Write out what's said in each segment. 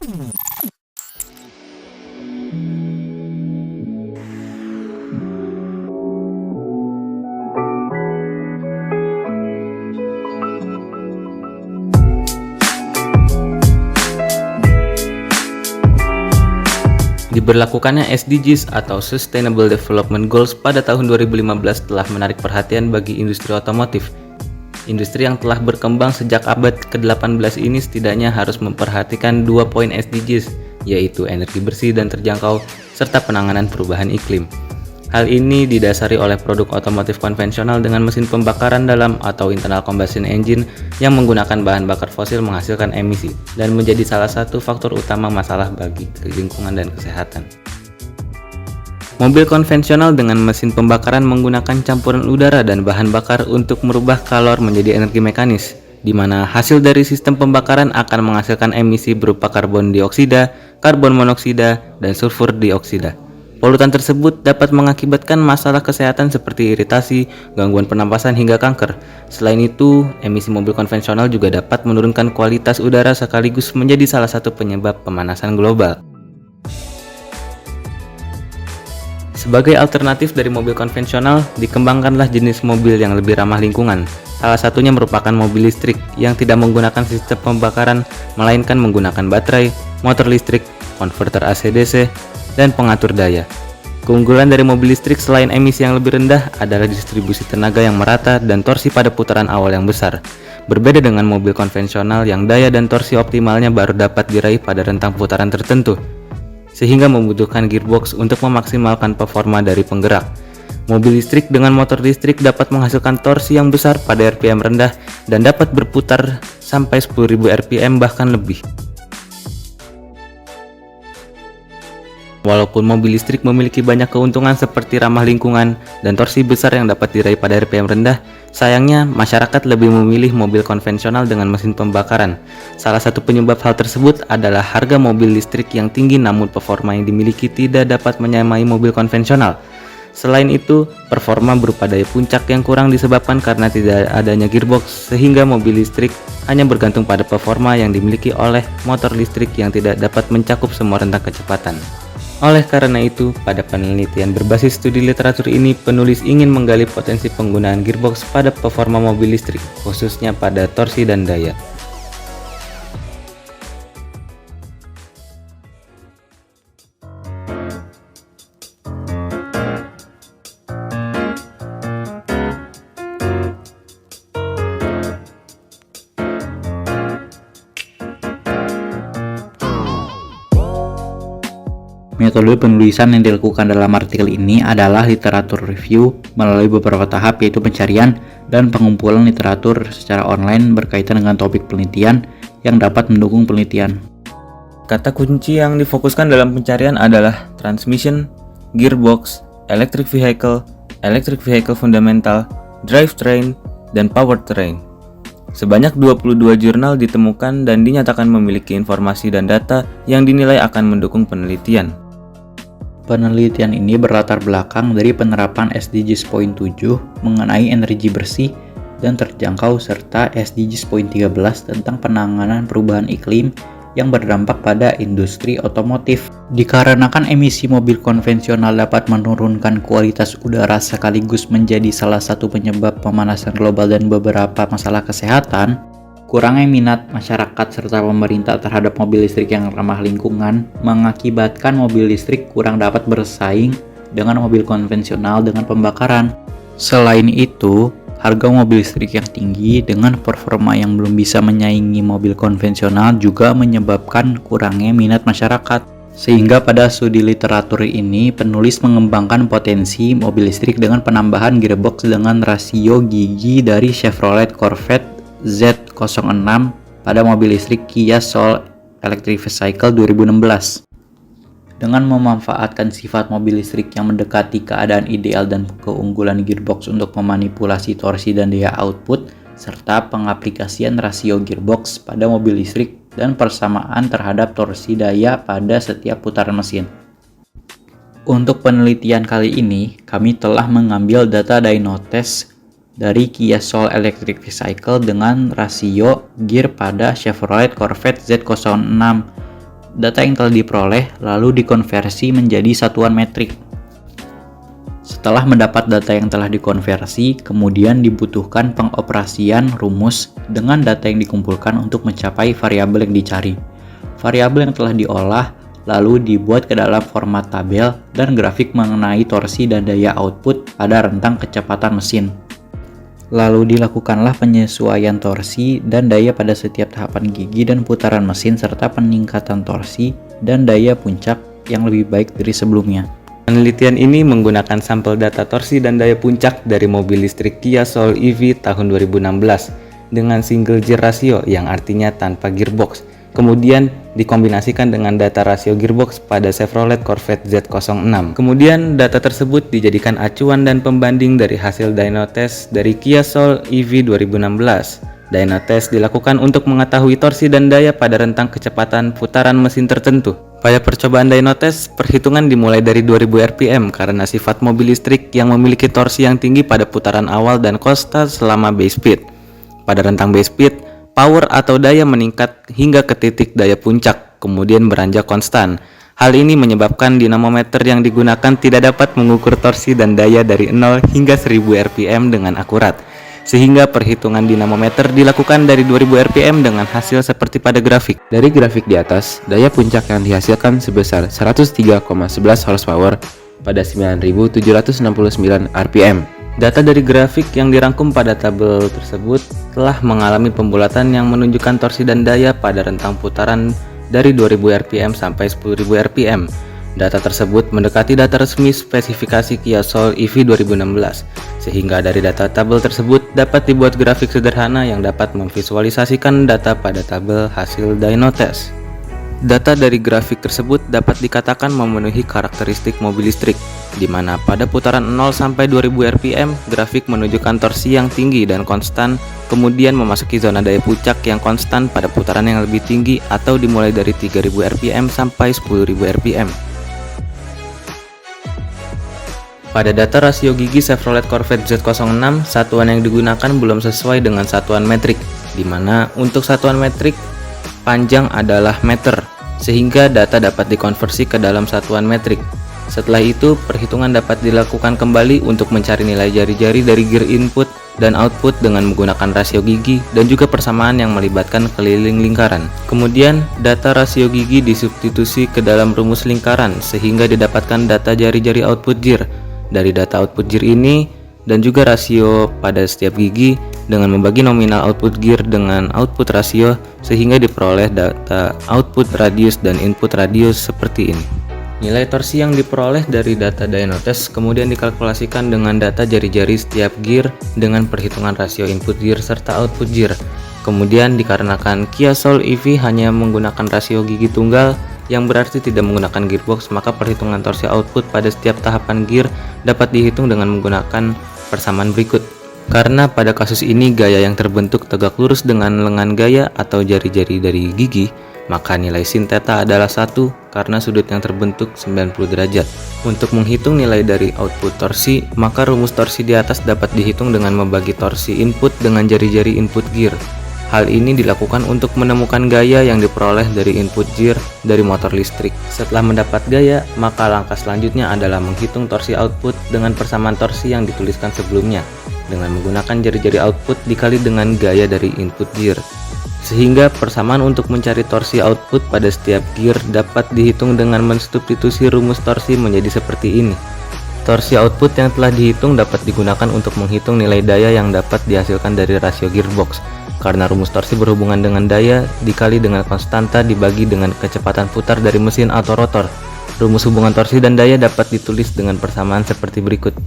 Diberlakukannya SDGs atau Sustainable Development Goals pada tahun 2015 telah menarik perhatian bagi industri otomotif. Industri yang telah berkembang sejak abad ke-18 ini setidaknya harus memperhatikan 2 poin SDGs, yaitu energi bersih dan terjangkau, serta penanganan perubahan iklim. Hal ini didasari oleh produk otomotif konvensional dengan mesin pembakaran dalam atau internal combustion engine yang menggunakan bahan bakar fosil menghasilkan emisi dan menjadi salah satu faktor utama masalah bagi lingkungan dan kesehatan. Mobil konvensional dengan mesin pembakaran menggunakan campuran udara dan bahan bakar untuk merubah kalor menjadi energi mekanis, di mana hasil dari sistem pembakaran akan menghasilkan emisi berupa karbon dioksida, karbon monoksida, dan sulfur dioksida. Polutan tersebut dapat mengakibatkan masalah kesehatan seperti iritasi, gangguan pernapasan hingga kanker. Selain itu, emisi mobil konvensional juga dapat menurunkan kualitas udara sekaligus menjadi salah satu penyebab pemanasan global. Sebagai alternatif dari mobil konvensional, dikembangkanlah jenis mobil yang lebih ramah lingkungan. Salah satunya merupakan mobil listrik yang tidak menggunakan sistem pembakaran, melainkan menggunakan baterai, motor listrik, konverter AC/DC, dan pengatur daya. Keunggulan dari mobil listrik selain emisi yang lebih rendah adalah distribusi tenaga yang merata dan torsi pada putaran awal yang besar. Berbeda dengan mobil konvensional yang daya dan torsi optimalnya baru dapat diraih pada rentang putaran tertentu, sehingga membutuhkan gearbox untuk memaksimalkan performa dari penggerak. Mobil listrik dengan motor listrik dapat menghasilkan torsi yang besar pada RPM rendah dan dapat berputar sampai 10.000 RPM bahkan lebih. Walaupun mobil listrik memiliki banyak keuntungan seperti ramah lingkungan dan torsi besar yang dapat diraih pada RPM rendah, sayangnya masyarakat lebih memilih mobil konvensional dengan mesin pembakaran. Salah satu penyebab hal tersebut adalah harga mobil listrik yang tinggi namun performa yang dimiliki tidak dapat menyamai mobil konvensional. Selain itu, performa berupa daya puncak yang kurang disebabkan karena tidak adanya gearbox, sehingga mobil listrik hanya bergantung pada performa yang dimiliki oleh motor listrik yang tidak dapat mencakup semua rentang kecepatan. Oleh karena itu, pada penelitian berbasis studi literatur ini, penulis ingin menggali potensi penggunaan gearbox pada performa mobil listrik, khususnya pada torsi dan daya. Metode penulisan yang dilakukan dalam artikel ini adalah literatur review melalui beberapa tahap, yaitu pencarian dan pengumpulan literatur secara online berkaitan dengan topik penelitian yang dapat mendukung penelitian. Kata kunci yang difokuskan dalam pencarian adalah transmission, gearbox, electric vehicle fundamental, drivetrain, dan powertrain. Sebanyak 22 jurnal ditemukan dan dinyatakan memiliki informasi dan data yang dinilai akan mendukung penelitian. Penelitian ini berlatar belakang dari penerapan SDGs Poin 7 mengenai energi bersih dan terjangkau serta SDGs Poin 13 tentang penanganan perubahan iklim yang berdampak pada industri otomotif. Dikarenakan emisi mobil konvensional dapat menurunkan kualitas udara sekaligus menjadi salah satu penyebab pemanasan global dan beberapa masalah kesehatan, kurangnya minat masyarakat serta pemerintah terhadap mobil listrik yang ramah lingkungan mengakibatkan mobil listrik kurang dapat bersaing dengan mobil konvensional dengan pembakaran. Selain itu, harga mobil listrik yang tinggi dengan performa yang belum bisa menyaingi mobil konvensional juga menyebabkan kurangnya minat masyarakat. Sehingga pada studi literatur ini, penulis mengembangkan potensi mobil listrik dengan penambahan gearbox dengan rasio gigi dari Chevrolet Corvette Z06 pada mobil listrik Kia Soul Electric Vehicle 2016. Dengan memanfaatkan sifat mobil listrik yang mendekati keadaan ideal dan keunggulan gearbox untuk memanipulasi torsi dan daya output, serta pengaplikasian rasio gearbox pada mobil listrik dan persamaan terhadap torsi daya pada setiap putaran mesin. Untuk penelitian kali ini, kami telah mengambil data dyno test dari Kia Soul Electric Vehicle dengan rasio gear pada Chevrolet Corvette Z06 data yang telah diperoleh lalu dikonversi menjadi satuan metrik. Setelah mendapat data yang telah dikonversi, kemudian dibutuhkan pengoperasian rumus dengan data yang dikumpulkan untuk mencapai variabel yang dicari. Variabel yang telah diolah lalu dibuat ke dalam format tabel dan grafik mengenai torsi dan daya output pada rentang kecepatan mesin. Lalu dilakukanlah penyesuaian torsi dan daya pada setiap tahapan gigi dan putaran mesin serta peningkatan torsi dan daya puncak yang lebih baik dari sebelumnya. Penelitian ini menggunakan sampel data torsi dan daya puncak dari mobil listrik Kia Soul EV tahun 2016 dengan single gear ratio yang artinya tanpa gearbox. Kemudian dikombinasikan dengan data rasio gearbox pada Chevrolet Corvette Z06. Kemudian data tersebut dijadikan acuan dan pembanding dari hasil dyno test dari Kia Soul EV 2016. Dyno test dilakukan untuk mengetahui torsi dan daya pada rentang kecepatan putaran mesin tertentu. Pada percobaan dyno test, perhitungan dimulai dari 2000 rpm karena sifat mobil listrik yang memiliki torsi yang tinggi pada putaran awal dan konstan selama base speed. Pada rentang base speed, power atau daya meningkat hingga ke titik daya puncak, kemudian beranjak konstan. Hal ini menyebabkan dinamometer yang digunakan tidak dapat mengukur torsi dan daya dari 0 hingga 1000 rpm dengan akurat. Sehingga perhitungan dinamometer dilakukan dari 2000 rpm dengan hasil seperti pada grafik. Dari grafik di atas, daya puncak yang dihasilkan sebesar 103,11 horsepower pada 9.769 rpm. Data dari grafik yang dirangkum pada tabel tersebut telah mengalami pembulatan yang menunjukkan torsi dan daya pada rentang putaran dari 2000 rpm sampai 10.000 rpm. Data tersebut mendekati data resmi spesifikasi Kia Soul EV 2016, sehingga dari data tabel tersebut dapat dibuat grafik sederhana yang dapat memvisualisasikan data pada tabel hasil dyno test. Data dari grafik tersebut dapat dikatakan memenuhi karakteristik mobil listrik, di mana pada putaran 0 sampai 2000 rpm, grafik menunjukkan torsi yang tinggi dan konstan, kemudian memasuki zona daya puncak yang konstan pada putaran yang lebih tinggi atau dimulai dari 3000 rpm sampai 10.000 rpm. Pada data rasio gigi Chevrolet Corvette Z06, satuan yang digunakan belum sesuai dengan satuan metrik, di mana untuk satuan metrik panjang adalah meter, sehingga data dapat dikonversi ke dalam satuan metrik. Setelah itu, perhitungan dapat dilakukan kembali untuk mencari nilai jari-jari dari gear input dan output dengan menggunakan rasio gigi dan juga persamaan yang melibatkan keliling lingkaran. Kemudian, data rasio gigi disubstitusi ke dalam rumus lingkaran sehingga didapatkan data jari-jari output gear. Dari data output gear ini dan juga rasio pada setiap gigi dengan membagi nominal output gear dengan output rasio sehingga diperoleh data output radius dan input radius seperti ini. Nilai torsi yang diperoleh dari data dyno test kemudian dikalkulasikan dengan data jari-jari setiap gear dengan perhitungan rasio input gear serta output gear. Kemudian dikarenakan Kia Soul EV hanya menggunakan rasio gigi tunggal yang berarti tidak menggunakan gearbox, maka perhitungan torsi output pada setiap tahapan gear dapat dihitung dengan menggunakan persamaan berikut. Karena pada kasus ini gaya yang terbentuk tegak lurus dengan lengan gaya atau jari-jari dari gigi, maka nilai sin theta adalah 1 karena sudut yang terbentuk 90 derajat. Untuk menghitung nilai dari output torsi, maka rumus torsi di atas dapat dihitung dengan membagi torsi input dengan jari-jari input gear. Hal ini dilakukan untuk menemukan gaya yang diperoleh dari input gear dari motor listrik. Setelah mendapat gaya, maka langkah selanjutnya adalah menghitung torsi output dengan persamaan torsi yang dituliskan sebelumnya, dengan menggunakan jari-jari output dikali dengan gaya dari input gear. Sehingga persamaan untuk mencari torsi output pada setiap gear dapat dihitung dengan mensubstitusi rumus torsi menjadi seperti ini. Torsi output yang telah dihitung dapat digunakan untuk menghitung nilai daya yang dapat dihasilkan dari rasio gearbox. Karena rumus torsi berhubungan dengan daya dikali dengan konstanta dibagi dengan kecepatan putar dari mesin atau rotor. Rumus hubungan torsi dan daya dapat ditulis dengan persamaan seperti berikut.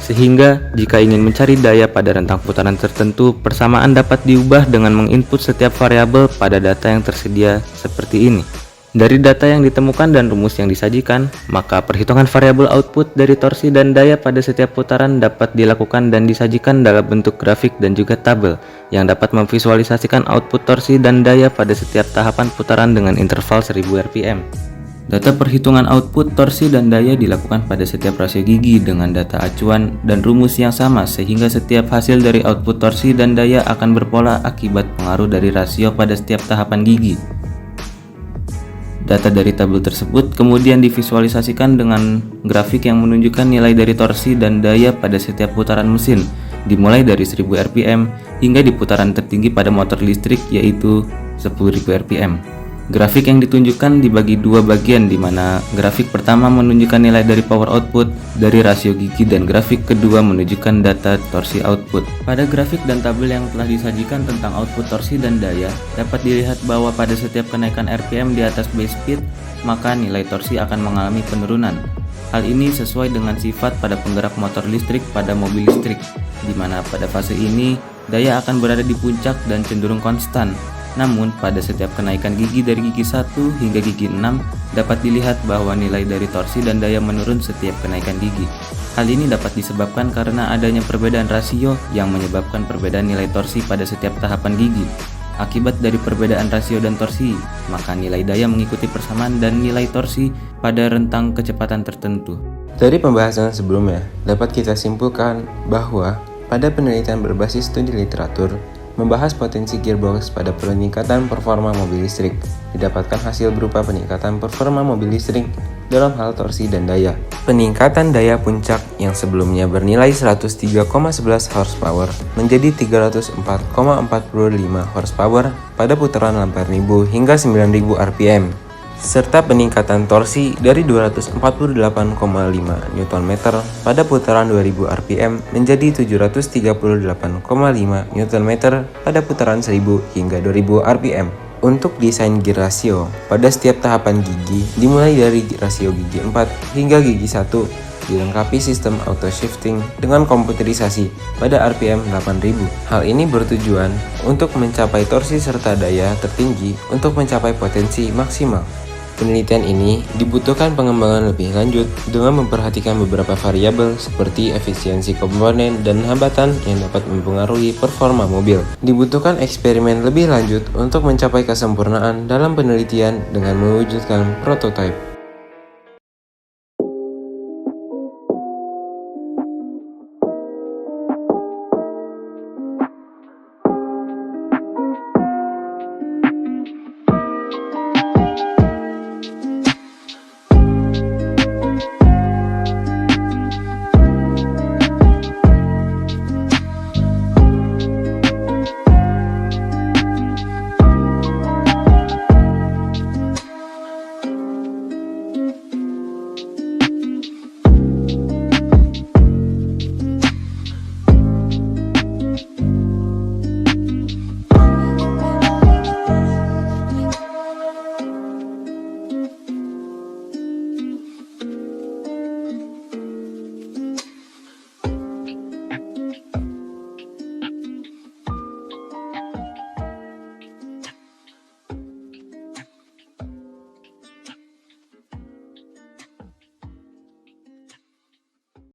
Sehingga jika ingin mencari daya pada rentang putaran tertentu, persamaan dapat diubah dengan menginput setiap variabel pada data yang tersedia seperti ini. Dari data yang ditemukan dan rumus yang disajikan, maka perhitungan variabel output dari torsi dan daya pada setiap putaran dapat dilakukan dan disajikan dalam bentuk grafik dan juga tabel yang dapat memvisualisasikan output torsi dan daya pada setiap tahapan putaran dengan interval 1000 rpm. Data perhitungan output torsi dan daya dilakukan pada setiap rasio gigi dengan data acuan dan rumus yang sama, sehingga setiap hasil dari output torsi dan daya akan berpola akibat pengaruh dari rasio pada setiap tahapan gigi. Data dari tabel tersebut kemudian divisualisasikan dengan grafik yang menunjukkan nilai dari torsi dan daya pada setiap putaran mesin, dimulai dari 1000 rpm hingga di putaran tertinggi pada motor listrik yaitu 10.000 rpm. Grafik yang ditunjukkan dibagi dua bagian, di mana grafik pertama menunjukkan nilai dari power output dari rasio gigi dan grafik kedua menunjukkan data torsi output. Pada grafik dan tabel yang telah disajikan tentang output torsi dan daya, dapat dilihat bahwa pada setiap kenaikan RPM di atas base speed, maka nilai torsi akan mengalami penurunan. Hal ini sesuai dengan sifat pada penggerak motor listrik pada mobil listrik, di mana pada fase ini daya akan berada di puncak dan cenderung konstan. Namun, pada setiap kenaikan gigi dari gigi 1 hingga gigi 6, dapat dilihat bahwa nilai dari torsi dan daya menurun setiap kenaikan gigi. Hal ini dapat disebabkan karena adanya perbedaan rasio yang menyebabkan perbedaan nilai torsi pada setiap tahapan gigi. Akibat dari perbedaan rasio dan torsi, maka nilai daya mengikuti persamaan dan nilai torsi pada rentang kecepatan tertentu. Dari pembahasan sebelumnya, dapat kita simpulkan bahwa pada penelitian berbasis studi literatur, membahas potensi gearbox pada peningkatan performa mobil listrik, didapatkan hasil berupa peningkatan performa mobil listrik dalam hal torsi dan daya. Peningkatan daya puncak yang sebelumnya bernilai 103,11 horsepower menjadi 304,45 horsepower pada putaran 8.000 hingga 9.000 rpm. Serta peningkatan torsi dari 248,5 Nm pada putaran 2000 rpm menjadi 738,5 Nm pada putaran 1000 hingga 2000 rpm. Untuk desain gear rasio, pada setiap tahapan gigi dimulai dari rasio gigi 4 hingga gigi 1 dilengkapi sistem auto shifting dengan komputerisasi pada RPM 8000. Hal ini bertujuan untuk mencapai torsi serta daya tertinggi untuk mencapai potensi maksimal. Penelitian ini dibutuhkan pengembangan lebih lanjut dengan memperhatikan beberapa variabel seperti efisiensi komponen dan hambatan yang dapat mempengaruhi performa mobil. Dibutuhkan eksperimen lebih lanjut untuk mencapai kesempurnaan dalam penelitian dengan mewujudkan prototipe.